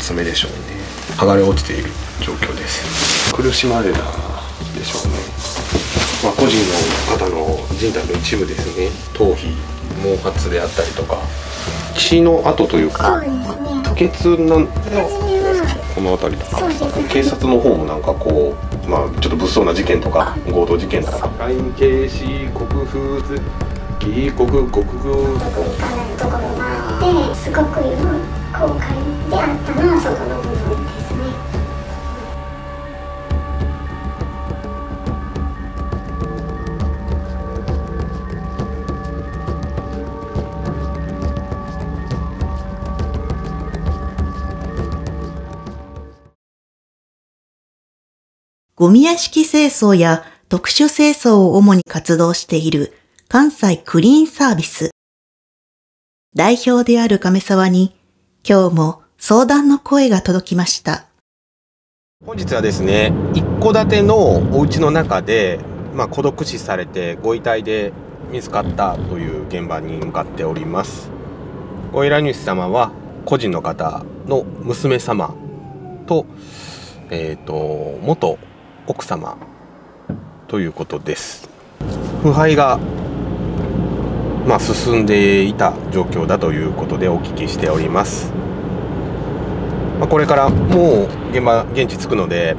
つ目でしょうね。剥がれ落ちている状況です。苦しまれたでしょうね。個人の方の人体の一部ですね。頭皮毛髪であったりとか血の跡というか、吐血なんこの辺りとか、警察の方もなんかこう、ちょっと物騒な事件とか強盗事件とか、会員警視国風義国国風とかところがあって、すごく今後悔であったのはそこの部分ですね。ゴミ屋敷清掃や特殊清掃を主に活動している関西クリーンサービス。代表である亀沢に今日も相談の声が届きました。本日はですね、一戸建てのお家の中で、孤独死されてご遺体で見つかったという現場に向かっております。ご依頼主様は個人の方の娘様と、元奥様ということです。腐敗が進んでいた状況だということでお聞きしております。これからもう現地着くので、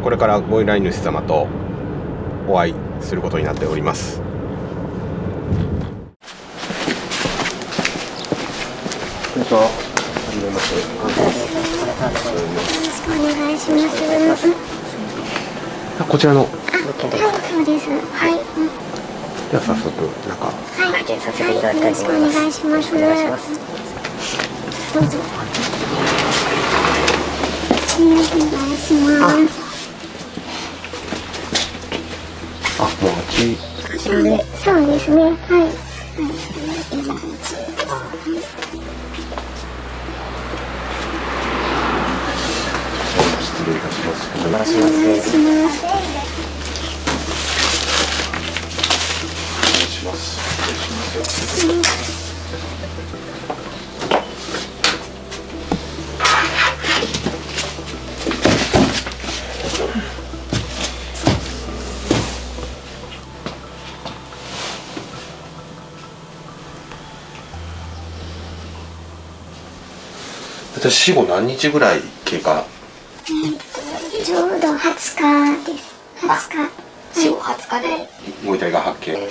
これからご依頼主様とお会いすることになっております。こんにちは。よろしくお願いします。こちらの。はい、そうです。はい。では早速中。はい、させていただきたいと思います。よろしくお願いします。どうぞ。お願いします。もうあっち。そうですね。はい。失礼いたします。お願いします。私死後何日ぐらい経過？ちょうど20日です。20日。死後20日でご遺体が発見。はい、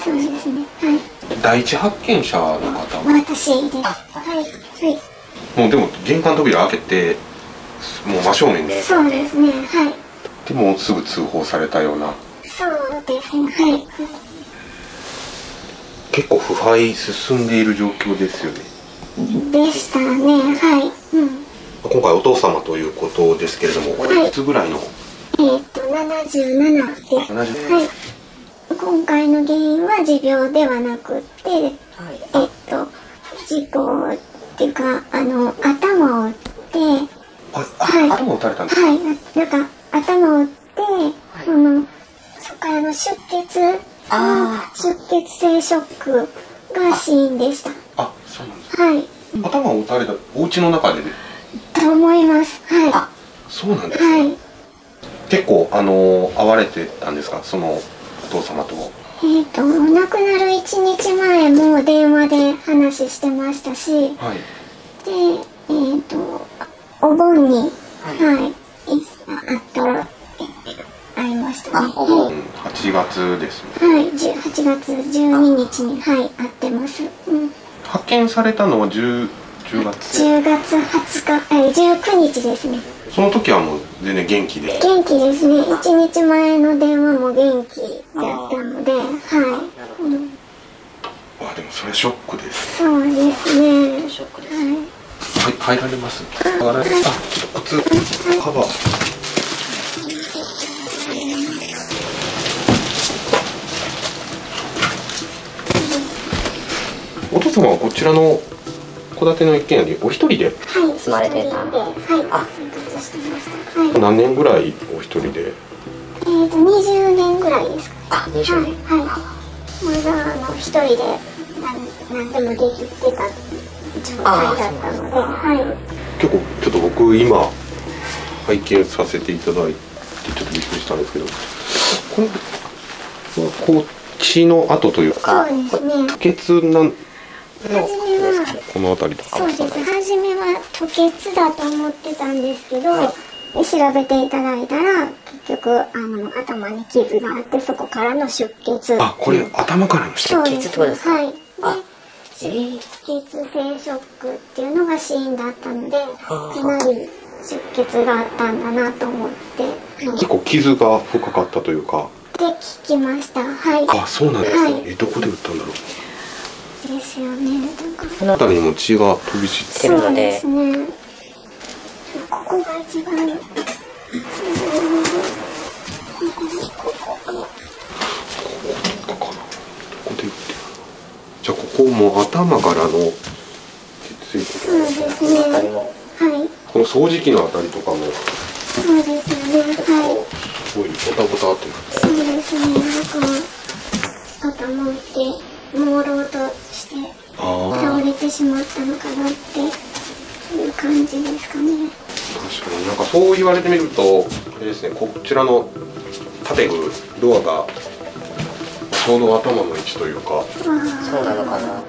そうですね。はい。第一発見者の方。私です。はい。もうでも玄関扉開けてもう真正面で。そうですね。はい。でもすぐ通報されたような。そうですね。はい。結構腐敗進んでいる状況ですよね。でしたね。はい。今回お父様ということですけれども、はい、いつぐらいの77です。はい。今回の原因は持病ではなくて、事故っていうか頭を打って、頭を打たれたんですか？はい。なんか頭を打ってそこからの出血性ショックが死因でした。あ、そうなんですか。はい。頭を打たれたお家の中で。と思います。はい。そうなんですか。はい。結構会われてたんですか、そのお父様と。亡くなる1日前も電話で話してましたし、はい。でお盆に会いましたね。8月ですね。はい、8月12日に会ってます。発見されたのは10月19日ですね。その時はもう全然元気で。元気ですね。1日前の電話も元気だったので、はい。でもそれショックです。そうですね。ショックです。はい、入られます。ちょっと靴カバー。お父様はこちらの戸建ての一軒家にお一人で住まれてた。何年ぐらいお一人で？20年ぐらいですか。20年。はい。まだ一人で何でもできてた状態だったので、はい。結構ちょっと僕僕今拝見させていただいてちょっとびっくりしたんですけど、これはこう血の跡というかそうですね。吐血なん初めはこの辺りとか。そうです。初めは吐血だと思ってたんですけど、調べていただいたら結局頭に傷があって、そこからの出血。あ、これ頭からの出そう血。です。はい。で、出血性ショックっていうのが死因だったので、かなり出血があったんだなと思って。結構傷が深かったというか。で聞きました。はい。あ、そうなんですね。はい、どこで打ったんだろう。ですよね。この辺りにも血が飛び散ってるので。そうですね。ここが一番。じゃあここも頭からの血液。そうですね。はい。この掃除機のあたりとかも。そうですよね。はい。すごいボタボタって。そうですね。なんか頭打って朦朧として倒れてしまったのかなっていう感じですかね。確かになんかそう言われてみるとあれですね。こちらの建具ドアがちょうど頭の位置というか。そうなのかな。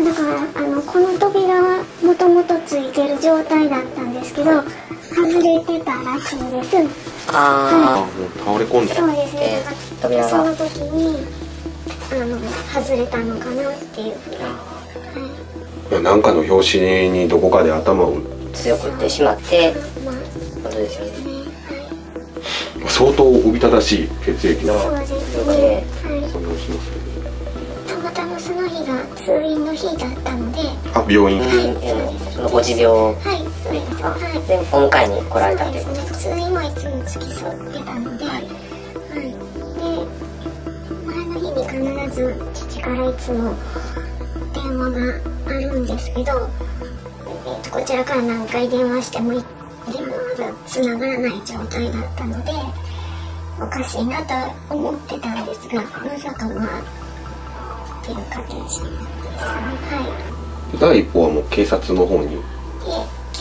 だからこの扉はもともとついてる状態だったんですけど、外れてたらしいです。ああ、もう倒れ込んで。そうですね。扉がその時に外れたのかなっていうふうに。まあなんかの拍子にどこかで頭を強く打ってしまって、本当ですよね。相当おびただしい血液の。そうですね。たまたまその日が通院の日だったので。あ、病院。そのご持病。はい、そうです。はい。で、お迎えに来られたということですね。通院はいつも付き添ってたので。はい。で、前の日に必ず父からいつも電話があるんですけど、こちらから何回電話しても電話が繋がらない状態だったので、おかしいなと思ってたんですが、まさかっていう形ですね。はい。第一歩はもう警察の方に。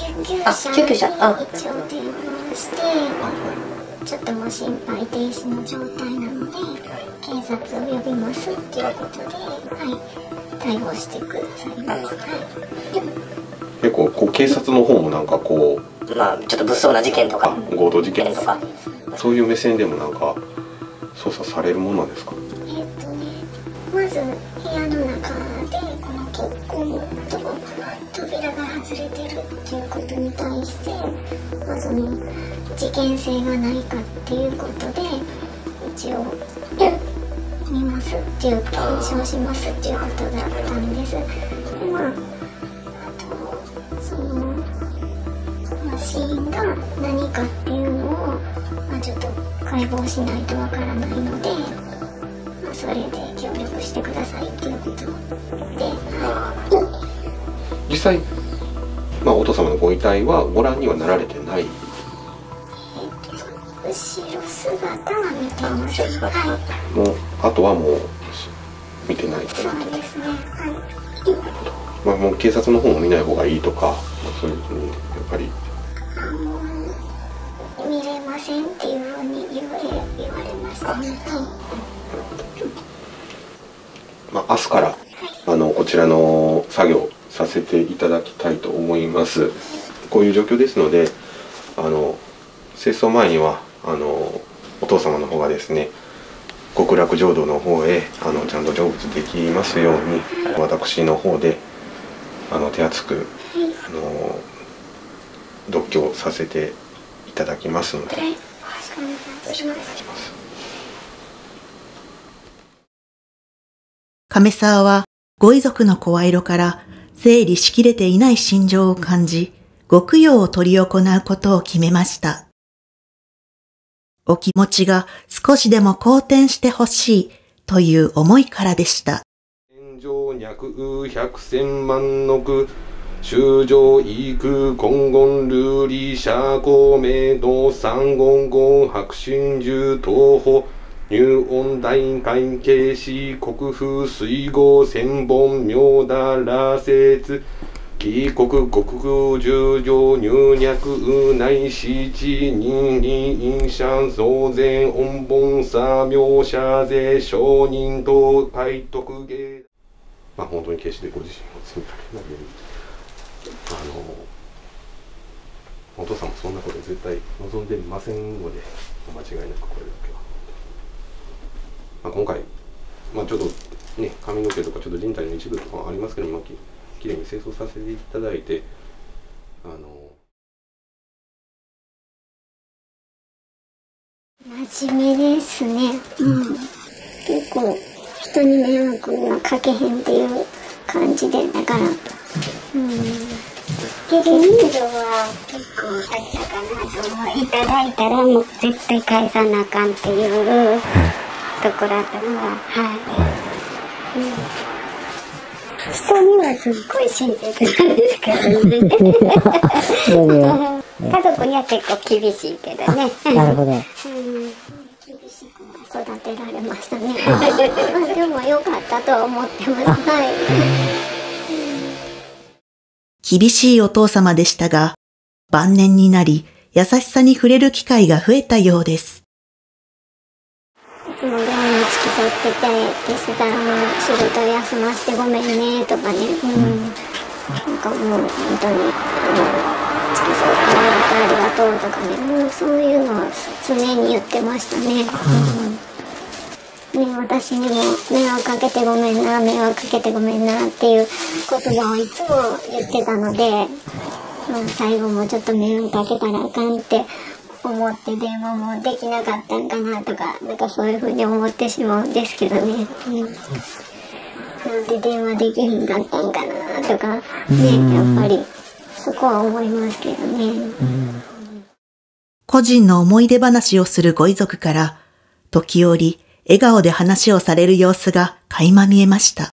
救急車に一応電話して、ちょっともう心肺停止の状態なので、警察を呼びますっていうことで、はい、対応してくださいます。はい。結構警察の方もなんかこう、まあちょっと物騒な事件とか強盗事件とかそういう目線でもなんか捜査されるものなんですか。まず部屋の中でこの血痕と扉が外れてるっていうことに対して、その事件性がないかっていうことで一応見ますっていう検証しますっていうことだったんです。で死因が何かっていうのを、ちょっと解剖しないとわからないので、それで協力してくださいっていうことで、実際、お父様のご遺体はご覧にはなられてない。後ろ姿は見てます。はい。もうあとはもう見てない。そうですね。はい。もう警察の方も見ない方がいいとか、そういうふうにやっぱり。見れませんっていうふうに言われましたね。明日からこちらの作業させていただきたいと思います。こういう状況ですので、清掃前にはお父様の方がですね、極楽浄土の方へちゃんと成仏できますように、私の方で手厚く読経させていただきますので、よろしくお願いします。亀沢はご遺族の声色から整理しきれていない心情を感じ、ご供養を執り行うことを決めました。お気持ちが少しでも好転してほしいという思いからでした。天上百百千万の句修上異空金言ルリ社公明道三言言白春十東方入音大会慶子国風水郷千本妙だ羅説帰国国重上入略内視地任臨者増前音本作名者税承認等体徳芸。まあ本当に決してご自身を罪かけないように。お父さんもそんなこと絶対望んでませんので、間違いなくこれだけは。まあ、今回、まあ、ちょっとね、髪の毛とかちょっと人体の一部とかありますけど、きれいに清掃させていただいて、真面目ですね。結構人に迷惑はかけへんっていう感じで、だから、近所は結構あったかなと思う。いただいたらもう絶対返さなあかんっていうところだったのは、人にはすっごい親切なんですけどね。家族には結構厳しいけどね。なるほど。厳しく育てられましたね。でも良かったとは思ってます。厳しいお父様でしたが、晩年になり優しさに触れる機会が増えたようです。いつも病院に付き添ってて、でしたらもう仕事休ませてごめんねとかね、なんかもう本当に付き添ってもらってありがとうとかね、もうそういうのは常に言ってましたね。私にも迷惑かけてごめんな、迷惑かけてごめんなっていう言葉をいつも言ってたので、最後もちょっと迷惑かけたらあかんって思って電話もできなかったんかなとか、なんかそういうふうに思ってしまうんですけどね。なんで電話できへんかったんかなとかね、やっぱりそこは思いますけどね。個人の思い出話をするご遺族から、時折笑顔で話をされる様子が垣間見えました。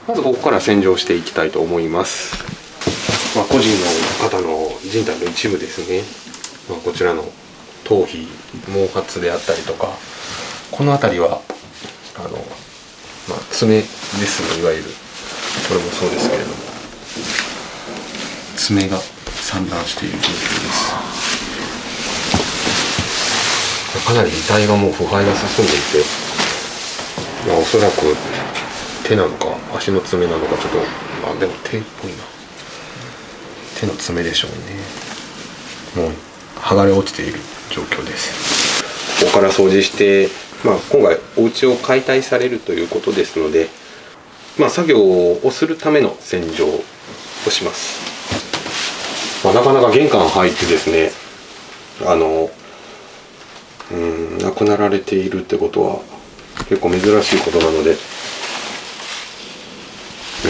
まずここから洗浄していきたいと思います。個人の方の人体の一部ですね。こちらの頭皮、毛髪であったりとか、この辺りは爪ですね、いわゆる。これもそうですけれども、爪が散乱している状況です。かなり遺体がもう腐敗が進んでいて、おそらく手なのか足の爪なのか、ちょっとでも手っぽいな、手の爪でしょうね。もう剥がれ落ちている状況です。ここから掃除して、今回お家を解体されるということですので、作業をするための洗浄をします。なかなか玄関入ってですね、亡くなられているってことは結構珍しいことなので、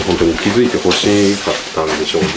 本当に気づいてほしかったんでしょうね。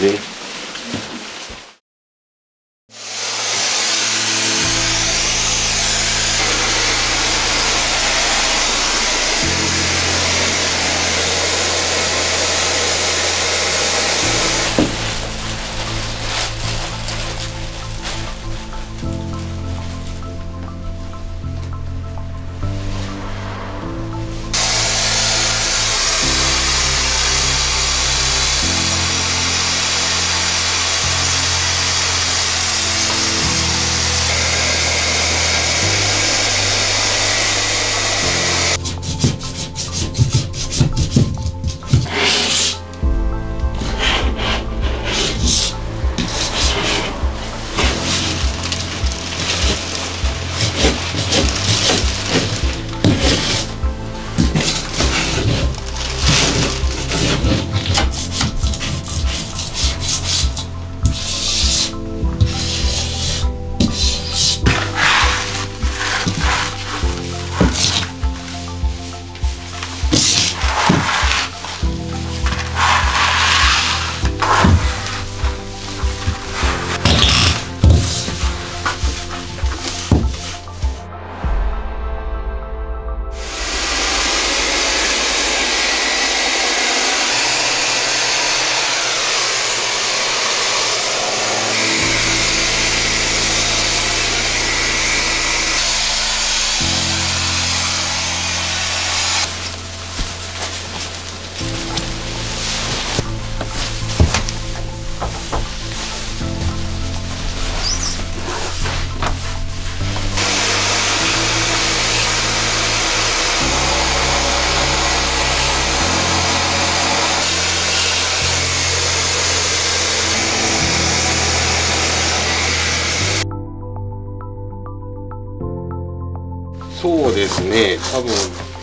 そうですね、多分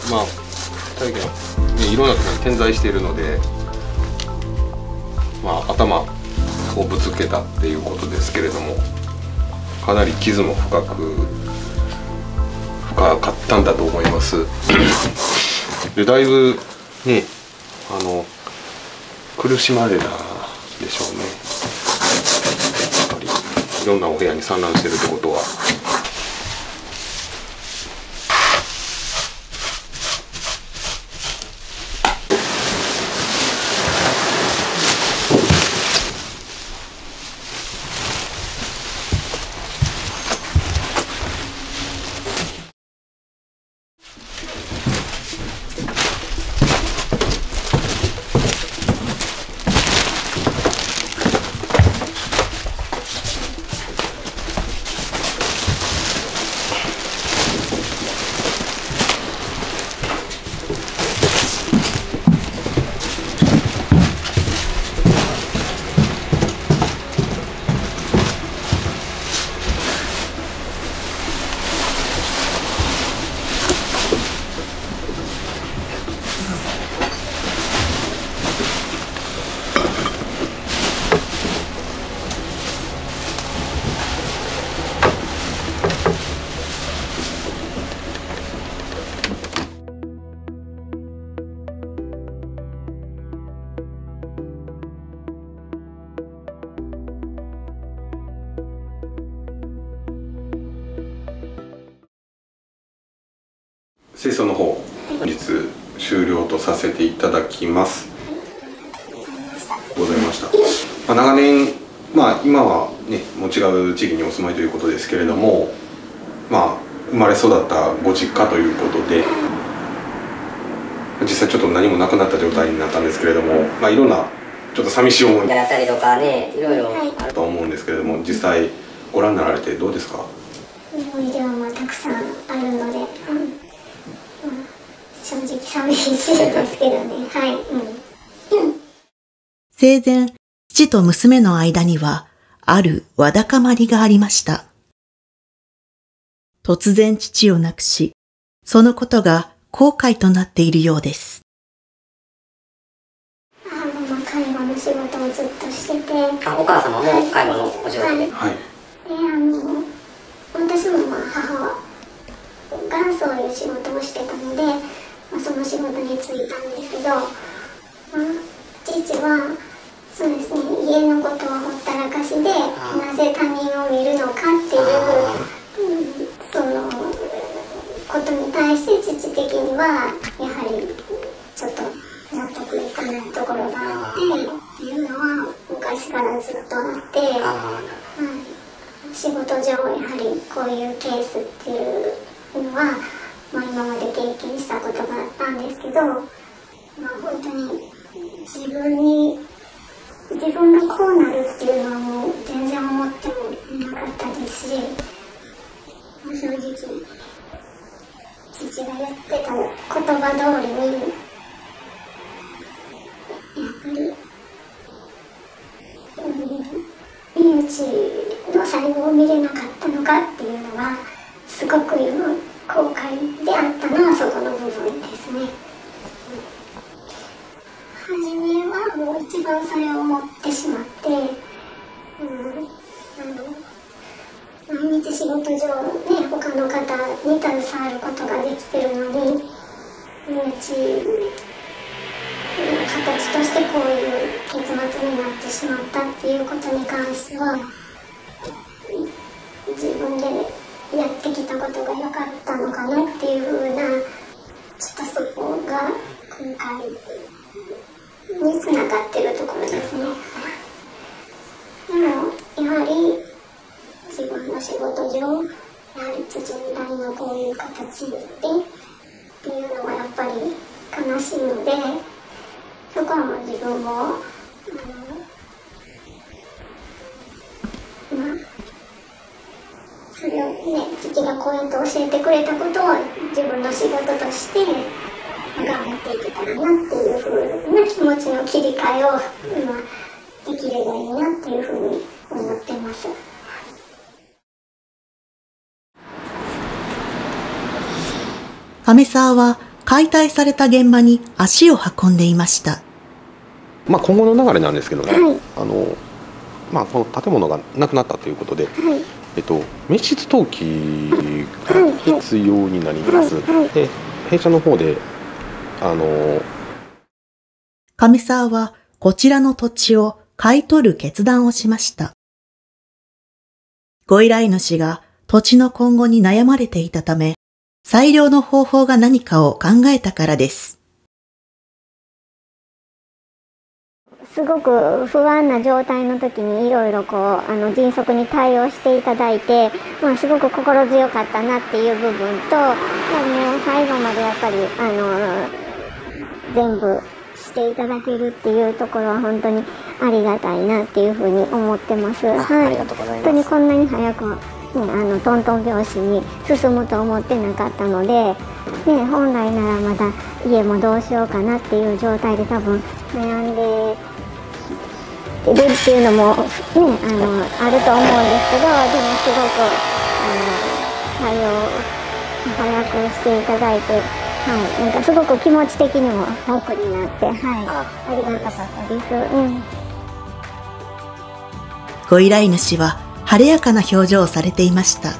まあ大気ね、いろんなところに点在しているので、まあ頭をぶつけたっていうことですけれども、かなり傷も深かったんだと思います。でだいぶね、苦しまれたでしょうね。やっぱりいろんなお部屋に散乱してるってことは。清掃の方、本日終了とさせていただきます。ございました。長年、今はね、もう違う地域にお住まいということですけれども、生まれ育ったご実家ということで、実際ちょっと何もなくなった状態になったんですけれども、いろんなちょっと寂しい思いだったりとかね、いろいろあると思うんですけれども、実際ご覧になられてどうですか？思い出はたくさんあるので、正直寂しいですけどね。はい。生前、父と娘の間には、あるわだかまりがありました。突然父を亡くし、そのことが後悔となっているようです。介護の仕事をずっとしてて。お母様も介護のお仕事で。はい。で、私も母がそういう仕事をしてたので、その仕事に就いたんですけど、父はそうですね、家のことはほったらかしで、なぜ他人を見るのかっていう、そのことに対して父的にはやはりちょっと納得いかないところがあってっていうのは昔からずっとあって、仕事上やはりこういうケースっていうのは、今まで経験したことがあったんですけど、本当に自分がこうなるっていうのはもう全然思ってもいなかったですし、正直父が言ってた言葉通りにやっぱり命の最後を見れなかったのかっていうのはすごく今後悔であったのはそこの部分ですね。初めはもう一番それを思ってしまって、毎日仕事上ね、他の方に携わることができてるのに、形としてこういう結末になってしまったっていうことに関しては、自分でやってきたことが良かったのかなっていうふうな、ちょっとそこが今回につながってるところですね。でもやはり自分の仕事上、やはり父みたいなこういう形でっていうのはやっぱり悲しいので、そこはもう自分もそれをね、父がこうやって教えてくれたことを自分の仕事として頑張っていけたらなっていうふうな気持ちの切り替えを今できればいいなっていうふうに思ってます。亀沢は解体された現場に足を運んでいました。今後の流れなんですけどね、はい、この建物がなくなったということで、はい、密室登記が必要になります。で、弊社の方で亀沢はこちらの土地を買い取る決断をしました。ご依頼主が土地の今後に悩まれていたため、最良の方法が何かを考えたからです。すごく不安な状態の時にいろいろ迅速に対応していただいて、すごく心強かったなっていう部分と、最後までやっぱり全部していただけるっていうところは本当にありがたいなっていうふうに思ってます。ありがとうございます。本当にこんなに早く、トントン拍子に進むと思ってなかったので、本来ならまだ家もどうしようかなっていう状態で多分悩んでるっていうのも、あると思うんですけど、でもすごく対応早くしていただいて、なんかすごく気持ち的にも楽になって、ありがたかったです。ご依頼主は晴れやかな表情をされていました。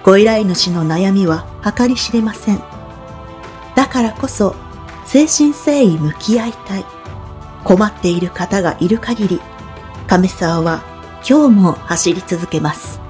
ご依頼主の悩みは計り知れません。だからこそ誠心誠意向き合いたい。困っている方がいる限り、亀沢は今日も走り続けます。